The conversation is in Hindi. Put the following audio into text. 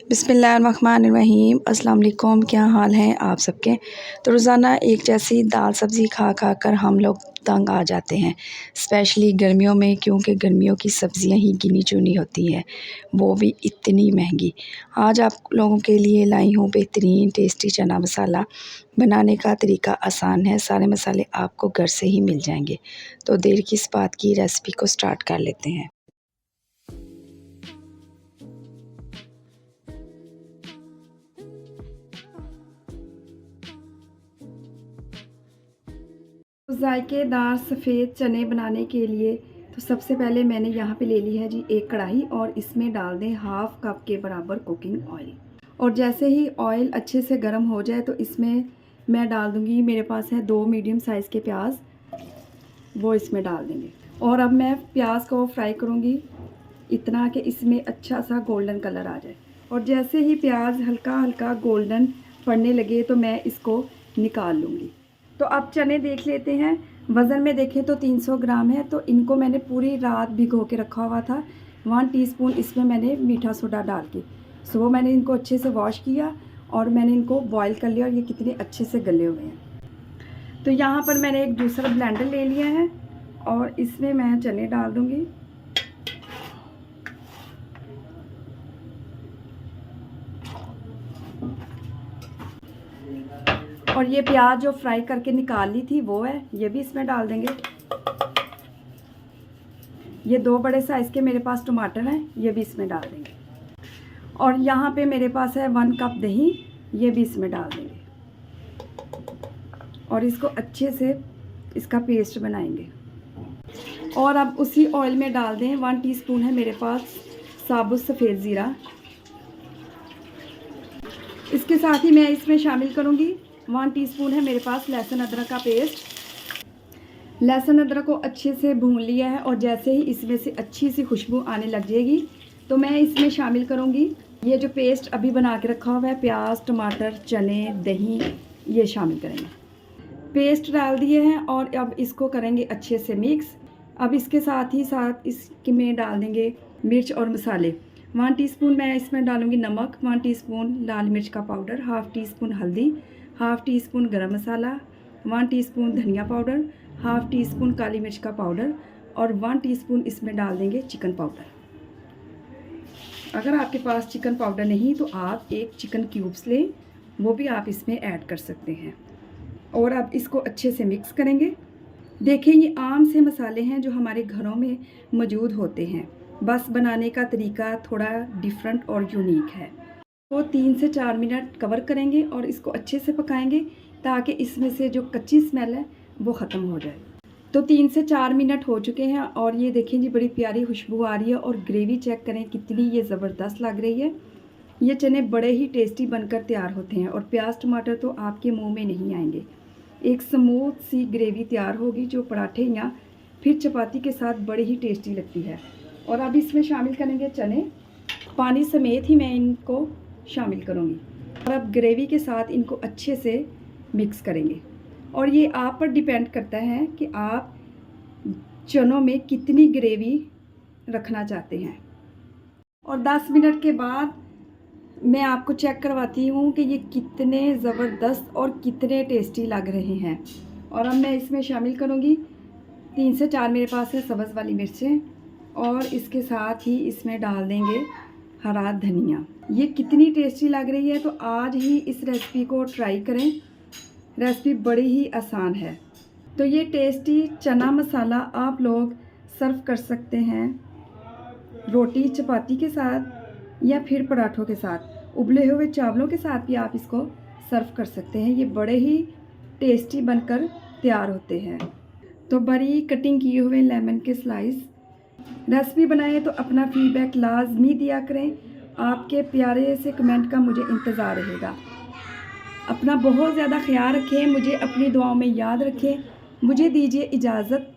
बिस्मिल्लाहिर्रहमानिर्रहीम। अस्सलाम वालेकुम। क्या हाल हैं आप सबके। तो रोज़ाना एक जैसी दाल सब्ज़ी खा खा कर हम लोग तंग आ जाते हैं, स्पेशली गर्मियों में, क्योंकि गर्मियों की सब्ज़ियां ही गिनी चुनी होती हैं, वो भी इतनी महंगी। आज आप लोगों के लिए लाई हूँ बेहतरीन टेस्टी चना मसाला। बनाने का तरीका आसान है, सारे मसाले आपको घर से ही मिल जाएंगे। तो देर किस बात की, रेसिपी को स्टार्ट कर लेते हैं। जायकेदार सफ़ेद चने बनाने के लिए तो सबसे पहले मैंने यहाँ पे ले ली है जी एक कढ़ाई, और इसमें डाल दें हाफ़ कप के बराबर कुकिंग ऑयल। और जैसे ही ऑयल अच्छे से गर्म हो जाए तो इसमें मैं डाल दूँगी, मेरे पास है 2 मीडियम साइज़ के प्याज, वो इसमें डाल देंगे। और अब मैं प्याज को फ्राई करूँगी इतना कि इसमें अच्छा सा गोल्डन कलर आ जाए। और जैसे ही प्याज हल्का हल्का गोल्डन पड़ने लगे तो मैं इसको निकाल लूँगी। तो अब चने देख लेते हैं। वज़न में देखें तो 300 ग्राम है, तो इनको मैंने पूरी रात भिगो के रखा हुआ था। 1 टीस्पून इसमें मैंने मीठा सोडा डाल के सुबह मैंने इनको अच्छे से वॉश किया और मैंने इनको बॉईल कर लिया, और ये कितने अच्छे से गले हुए हैं। तो यहाँ पर मैंने एक जूसर ब्लेंडर ले लिया है और इसमें मैं चने डाल दूँगी। और ये प्याज जो फ्राई करके निकाल ली थी वो है, ये भी इसमें डाल देंगे। ये 2 बड़े साइज़ के मेरे पास टमाटर हैं, ये भी इसमें डाल देंगे। और यहाँ पे मेरे पास है 1 कप दही, ये भी इसमें डाल देंगे। और इसको अच्छे से इसका पेस्ट बनाएंगे। और अब उसी ऑयल में डाल दें 1 टीस्पून है मेरे पास साबुत सफ़ेद ज़ीरा। इसके साथ ही मैं इसमें शामिल करूँगी 1 टीस्पून है मेरे पास लहसुन अदरक का पेस्ट। लहसुन अदरक को अच्छे से भून लिया है, और जैसे ही इसमें से अच्छी सी खुशबू आने लग जाएगी तो मैं इसमें शामिल करूँगी ये जो पेस्ट अभी बना के रखा हुआ है, प्याज, टमाटर, चने, दही, ये शामिल करेंगे। पेस्ट डाल दिए हैं और अब इसको करेंगे अच्छे से मिक्स। अब इसके साथ ही साथ इसमें डाल देंगे मिर्च और मसाले। 1 टीस्पून मैं इसमें डालूँगी नमक, 1 टीस्पून लाल मिर्च का पाउडर, हाफ़ टीस्पून हल्दी, हाफ़ टीस्पून गरम मसाला, 1 टीस्पून धनिया पाउडर, हाफ़ टीस्पून काली मिर्च का पाउडर, और 1 टीस्पून इसमें डाल देंगे चिकन पाउडर। अगर आपके पास चिकन पाउडर नहीं तो आप एक चिकन क्यूब्स लें, वो भी आप इसमें ऐड कर सकते हैं। और अब इसको अच्छे से मिक्स करेंगे। देखें, ये आम से मसाले हैं जो हमारे घरों में मौजूद होते हैं, बस बनाने का तरीका थोड़ा डिफरेंट और यूनिक है। तो 3 से 4 मिनट कवर करेंगे और इसको अच्छे से पकाएंगे ताकि इसमें से जो कच्ची स्मेल है वो ख़त्म हो जाए। तो 3 से 4 मिनट हो चुके हैं और ये देखें जी बड़ी प्यारी खुशबू आ रही है, और ग्रेवी चेक करें कितनी ये ज़बरदस्त लग रही है। ये चने बड़े ही टेस्टी बनकर तैयार होते हैं, और प्याज टमाटर तो आपके मुंह में नहीं आएंगे। एक स्मूथ सी ग्रेवी तैयार होगी जो पराठे या फिर चपाती के साथ बड़ी ही टेस्टी लगती है। और अब इसमें शामिल करेंगे चने, पानी समेत ही मैं इनको शामिल करूँगी। और अब ग्रेवी के साथ इनको अच्छे से मिक्स करेंगे। और ये आप पर डिपेंड करता है कि आप चनों में कितनी ग्रेवी रखना चाहते हैं। और 10 मिनट के बाद मैं आपको चेक करवाती हूँ कि ये कितने ज़बरदस्त और कितने टेस्टी लग रहे हैं। और अब मैं इसमें शामिल करूँगी 3 से 4 मेरे पास है सब्ज़ वाली मिर्चें, और इसके साथ ही इसमें डाल देंगे हरा धनिया। ये कितनी टेस्टी लग रही है, तो आज ही इस रेसिपी को ट्राई करें। रेसिपी बड़ी ही आसान है। तो ये टेस्टी चना मसाला आप लोग सर्व कर सकते हैं रोटी चपाती के साथ या फिर पराठों के साथ, उबले हुए चावलों के साथ भी आप इसको सर्व कर सकते हैं। ये बड़े ही टेस्टी बनकर तैयार होते हैं। तो बड़ी कटिंग किए हुए लेमन के स्लाइस। रेसिपी बनाएं तो अपना फीडबैक लाजमी दिया करें। आपके प्यारे से कमेंट का मुझे इंतज़ार रहेगा। अपना बहुत ज़्यादा ख्याल रखें, मुझे अपनी दुआओं में याद रखें। मुझे दीजिए इजाज़त।